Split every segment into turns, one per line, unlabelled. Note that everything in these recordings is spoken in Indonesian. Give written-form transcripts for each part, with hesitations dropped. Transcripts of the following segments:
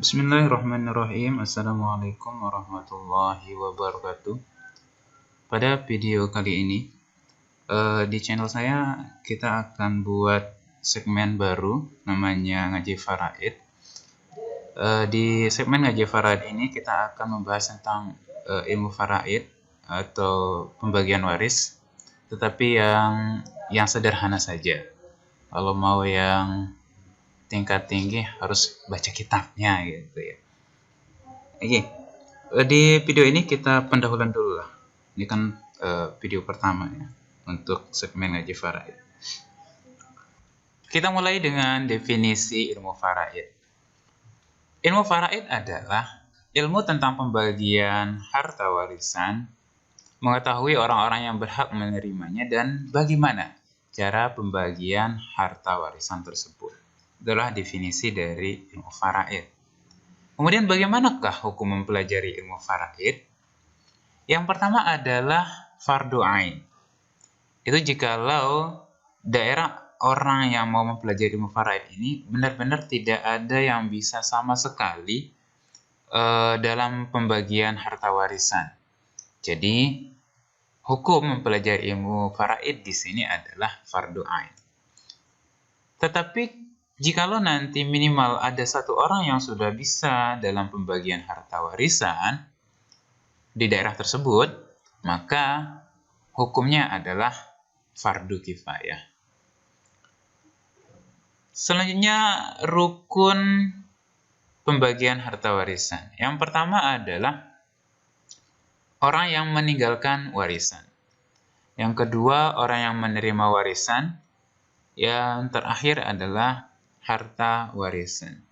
Bismillahirrahmanirrahim. Assalamualaikum warahmatullahi wabarakatuh. Pada video kali ini di channel saya kita akan buat segmen baru namanya Ngaji Faraid. Di segmen Ngaji Faraid ini kita akan membahas tentang ilmu faraid atau pembagian waris, tetapi yang sederhana saja. Kalau mau yang tingkat tinggi harus baca kitabnya gitu ya. Oke, di video ini kita pendahuluan dulu lah. Ini kan video pertama ya untuk segmen Ngaji Faraid. Kita mulai dengan definisi ilmu faraid. Ilmu faraid adalah ilmu tentang pembagian harta warisan, mengetahui orang-orang yang berhak menerimanya dan bagaimana cara pembagian harta warisan tersebut. Itulah definisi dari ilmu faraid. Kemudian bagaimanakah hukum mempelajari ilmu faraid? Yang pertama adalah fardu ain. Itu jikalau daerah orang yang mau mempelajari ilmu faraid ini benar-benar tidak ada yang bisa sama sekali dalam pembagian harta warisan. Jadi hukum mempelajari ilmu faraid di sini adalah fardu ain. Tetapi jikalau nanti minimal ada satu orang yang sudah bisa dalam pembagian harta warisan di daerah tersebut, maka hukumnya adalah fardu kifayah. Selanjutnya, rukun pembagian harta warisan. Yang pertama adalah orang yang meninggalkan warisan. Yang kedua, orang yang menerima warisan. Yang terakhir adalah harta warisan.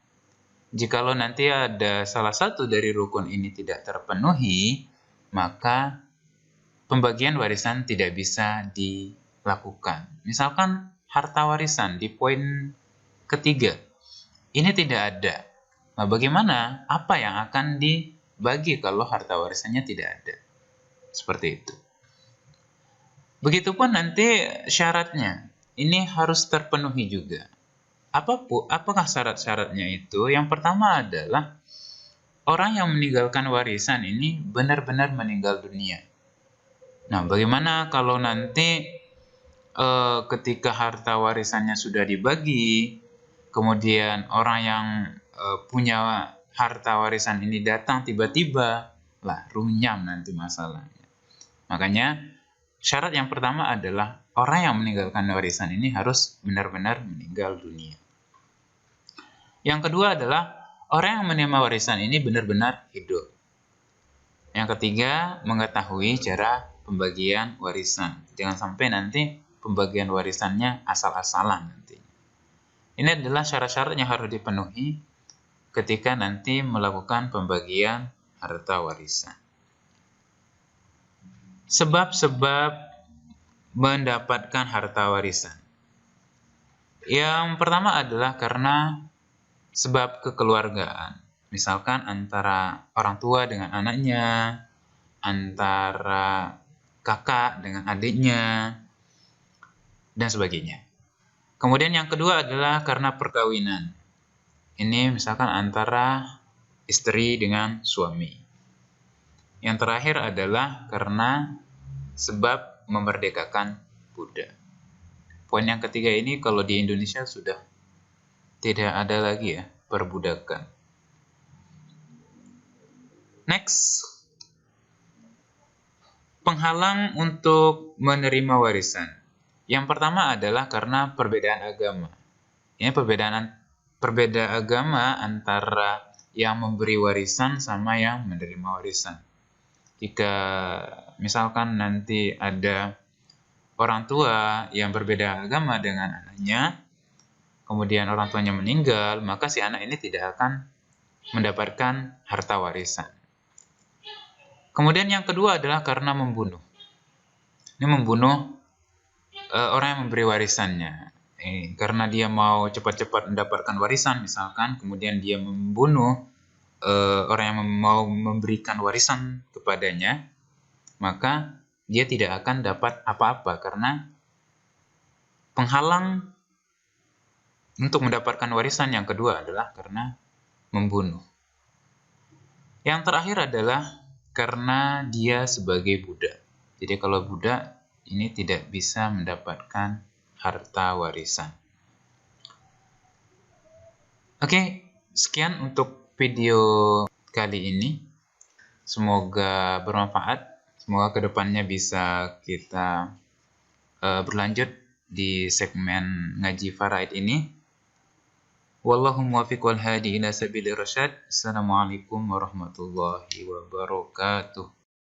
Jikalau nanti ada salah satu dari rukun ini tidak terpenuhi, maka pembagian warisan tidak bisa dilakukan. Misalkan harta warisan di poin ketiga, ini tidak ada. Nah, bagaimana? Apa yang akan dibagi kalau harta warisannya tidak ada? Seperti itu. Begitupun nanti syaratnya, ini harus terpenuhi juga. Apakah syarat-syaratnya itu? Yang pertama adalah orang yang meninggalkan warisan ini benar-benar meninggal dunia. Nah, bagaimana kalau nanti ketika harta warisannya sudah dibagi, kemudian orang yang punya harta warisan ini datang tiba-tiba, lah runyam nanti masalahnya. Makanya syarat yang pertama adalah orang yang meninggalkan warisan ini harus benar-benar meninggal dunia. Yang kedua adalah orang yang menerima warisan ini benar-benar hidup. Yang ketiga, mengetahui cara pembagian warisan. Jangan sampai nanti pembagian warisannya asal-asalan nanti. Ini adalah syarat-syarat yang harus dipenuhi ketika nanti melakukan pembagian harta warisan. Sebab-sebab mendapatkan harta warisan. Yang pertama adalah karena sebab kekeluargaan. Misalkan antara orang tua dengan anaknya, antara kakak dengan adiknya, dan sebagainya. Kemudian yang kedua adalah karena perkawinan. Ini misalkan antara istri dengan suami. Yang terakhir adalah karena sebab memerdekakan budak. Poin yang ketiga ini kalau di Indonesia sudah tidak ada lagi ya perbudakan. Next, penghalang untuk menerima warisan. Yang pertama adalah karena perbedaan agama. Ini perbedaan agama antara yang memberi warisan sama yang menerima warisan. Jika misalkan nanti ada orang tua yang berbeda agama dengan anaknya, kemudian orang tuanya meninggal, maka si anak ini tidak akan mendapatkan harta warisan. Kemudian yang kedua adalah karena membunuh. Ini membunuh orang yang memberi warisannya. Karena dia mau cepat-cepat mendapatkan warisan misalkan, kemudian dia membunuh orang yang mau memberikan warisan kepadanya, maka dia tidak akan dapat apa-apa karena penghalang untuk mendapatkan warisan yang kedua adalah karena membunuh. Yang terakhir adalah karena dia sebagai budak. Jadi kalau budak ini tidak bisa mendapatkan harta warisan. Oke, sekian untuk video kali ini. Semoga bermanfaat. Semoga kedepannya bisa kita berlanjut di segmen ngaji faraid ini. Wallahu muwaffiq wal hadi ila sabilir rasyad. Assalamualaikum warahmatullahi wabarakatuh.